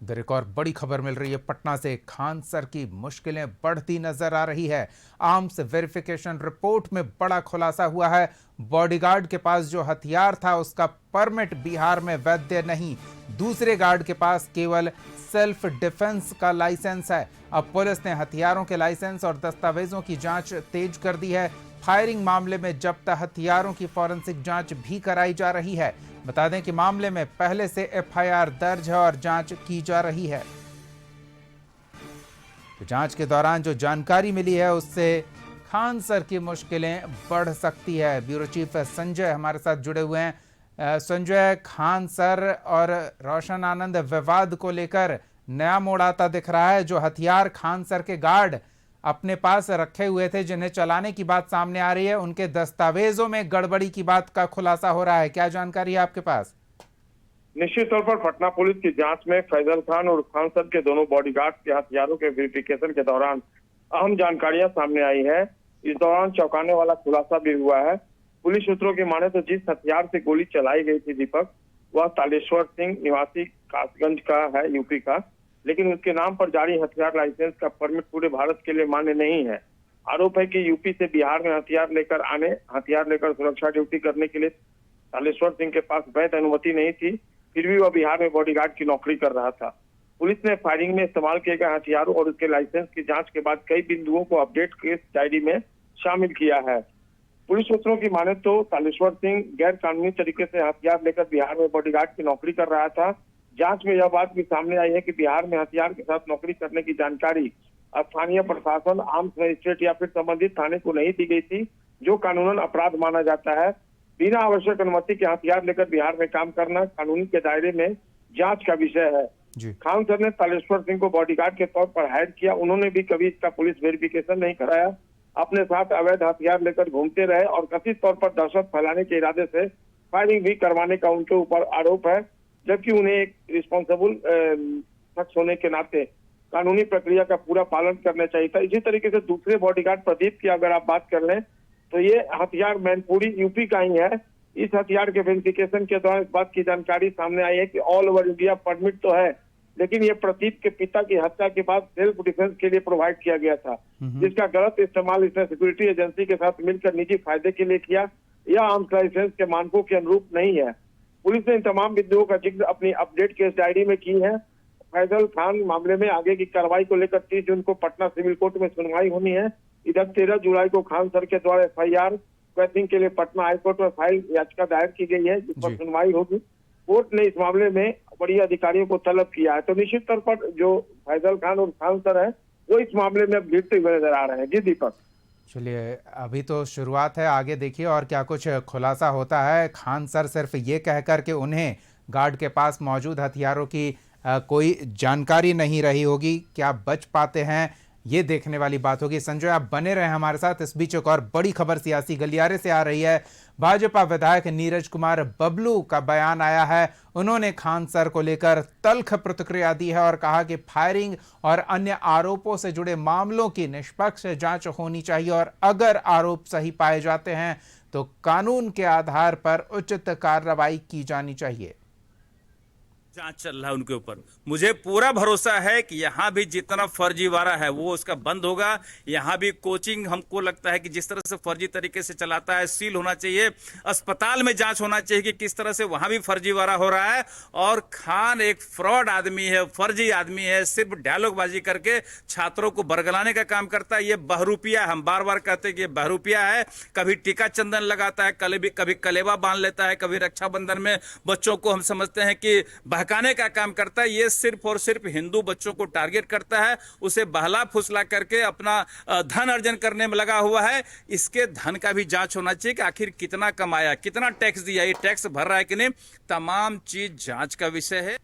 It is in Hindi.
इधर एक और बड़ी खबर मिल रही है पटना से। खान सर की मुश्किलें बढ़ती नजर आ रही है। आर्म्स वेरिफिकेशन रिपोर्ट में बड़ा खुलासा हुआ है। बॉडीगार्ड के पास जो हथियार था उसका परमिट बिहार में वैध नहीं, दूसरे गार्ड के पास केवल सेल्फ डिफेंस का लाइसेंस है। अब पुलिस ने हथियारों के लाइसेंस और दस्तावेजों की जांच तेज कर दी है। फायरिंग मामले में जब्त हथियारों की फॉरेंसिक जांच भी कराई जा रही है। बता दें कि मामले में पहले से एफआईआर दर्ज है और जांच की जा रही है। तो जांच के दौरान जो जानकारी मिली है उससे खान सर की मुश्किलें बढ़ सकती है। ब्यूरो चीफ संजय हमारे साथ जुड़े हुए हैं। संजय, खान सर और रोशन आनंद विवाद को लेकर नया मोड़ आता दिख रहा है। जो हथियार खान सर के गार्ड अपने पास रखे हुए थे जिन्हें चलाने की बात सामने आ रही है, उनके दस्तावेजों में गड़बड़ी की बात का खुलासा हो रहा है। क्या जानकारी है आपके पास? निश्चित तौर पर पटना पुलिस की जांच में फैजल खान और खान सर के दोनों बॉडीगार्ड के हथियारों के वेरिफिकेशन के दौरान अहम जानकारियां सामने आई है। इस दौरान चौंकाने वाला खुलासा भी हुआ है। पुलिस सूत्रों की माने तो जिस हथियार से गोली चलाई गई थी दीपक, वह तालेश्वर सिंह निवासी कासगंज का है, यूपी का, लेकिन उसके नाम पर जारी हथियार लाइसेंस का परमिट पूरे भारत के लिए मान्य नहीं है। आरोप है कि यूपी से बिहार में हथियार लेकर सुरक्षा ड्यूटी करने के लिए तालेश्वर सिंह के पास वैध अनुमति नहीं थी, फिर भी वह बिहार में बॉडीगार्ड की नौकरी कर रहा था। पुलिस ने फायरिंग में इस्तेमाल किए गए हथियारों और उसके लाइसेंस की जांच के बाद कई बिंदुओं को अपडेट केस डायरी में शामिल किया है। पुलिस सूत्रों की माने तो तालेश्वर सिंह गैर कानूनी तरीके से हथियार लेकर बिहार में बॉडीगार्ड की नौकरी कर रहा था। जांच में यह बात भी सामने आई है कि बिहार में हथियार के साथ नौकरी करने की जानकारी स्थानीय प्रशासन, आर्म्स मजिस्ट्रेट या फिर संबंधित थाने को नहीं दी गई थी, जो कानूनन अपराध माना जाता है। बिना आवश्यक अनुमति के हथियार लेकर बिहार में काम करना कानून के दायरे में जांच का विषय है। खान सर ने तालेश्वर सिंह को बॉडीगार्ड के तौर पर हायर किया। उन्होंने भी कभी इसका पुलिस वेरिफिकेशन नहीं कराया, अपने साथ अवैध हथियार लेकर घूमते रहे और कथित तौर पर दहशत फैलाने के इरादे से फायरिंग भी करवाने का उनके ऊपर आरोप है, जबकि उन्हें एक रिस्पॉन्सिबल शख्स होने के नाते कानूनी प्रक्रिया का पूरा पालन करना चाहिए था। इसी तरीके से दूसरे बॉडीगार्ड प्रदीप की अगर आप बात कर लें तो ये हथियार मैनपुरी यूपी का ही है। इस हथियार के वेरिफिकेशन के दौरान इस बात की जानकारी सामने आई है कि ऑल ओवर इंडिया परमिट तो है, लेकिन ये प्रदीप के पिता की हत्या के बाद सेल्फ डिफेंस के लिए प्रोवाइड किया गया था, जिसका गलत इस्तेमाल इसने सिक्योरिटी एजेंसी के साथ मिलकर निजी फायदे के लिए किया। यह आर्म्स लाइसेंस के मानकों के अनुरूप नहीं है। पुलिस ने इन तमाम बिंदुओं का जिक्र अपनी अपडेट केस डायरी में की है। फैजल खान मामले में आगे की कार्रवाई को लेकर 30 जून को पटना सिविल कोर्ट में सुनवाई होनी है। इधर 13 जुलाई को खान सर के द्वारा एफआईआर क्वेश्चनिंग के लिए पटना हाईकोर्ट में फाइल याचिका दायर की गई है, जिस पर सुनवाई होगी। कोर्ट ने इस मामले में बड़ी अधिकारियों को तलब किया है। तो निश्चित तौर पर जो फैजल खान और खान सर है वो इस मामले में अब गिरते हुए नजर आ रहे हैं। जी दीपक। चलिए, अभी तो शुरुआत है, आगे देखिए और क्या कुछ खुलासा होता है। खान सर सिर्फ ये कहकर के उन्हें गार्ड के पास मौजूद हथियारों की कोई जानकारी नहीं रही होगी, क्या बच पाते हैं, ये देखने वाली बात होगी। संजय, आप बने रहे हमारे साथ। इस बीच एक और बड़ी खबर सियासी गलियारे से आ रही है। भाजपा विधायक नीरज कुमार बबलू का बयान आया है। उन्होंने खान सर को लेकर तल्ख प्रतिक्रिया दी है और कहा कि फायरिंग और अन्य आरोपों से जुड़े मामलों की निष्पक्ष जांच होनी चाहिए और अगर आरोप सही पाए जाते हैं तो कानून के आधार पर उचित कार्रवाई की जानी चाहिए। जांच चल रहा है उनके ऊपर। मुझे पूरा भरोसा है कि यहाँ भी जितना फर्जीवाड़ा है वो उसका बंद होगा। यहाँ भी कोचिंग हमको लगता है कि जिस तरह से फर्जी तरीके से चलाता है, सील होना चाहिए। अस्पताल में जांच होना चाहिए कि किस तरह से वहाँ भी फर्जीवाड़ा हो रहा है। और खान एक फ्रॉड आदमी है, फर्जी आदमी है, सिर्फ डायलॉगबाजी करके छात्रों को बरगलाने का काम करता है। ये बहरूपिया, हम बार बार कहते हैं कि ये बहरूपिया है। कभी टीका चंदन लगाता है, कभी कलेवा बांध लेता है, कभी रक्षाबंधन में बच्चों को हम समझते हैं कि बहकाने का काम करता है। ये सिर्फ और सिर्फ हिंदू बच्चों को टारगेट करता है, उसे बहला फुसला करके अपना धन अर्जन करने में लगा हुआ है। इसके धन का भी जांच होना चाहिए कि आखिर कितना कमाया, कितना टैक्स दिया, ये टैक्स भर रहा है कि नहीं। तमाम चीज जांच का विषय है।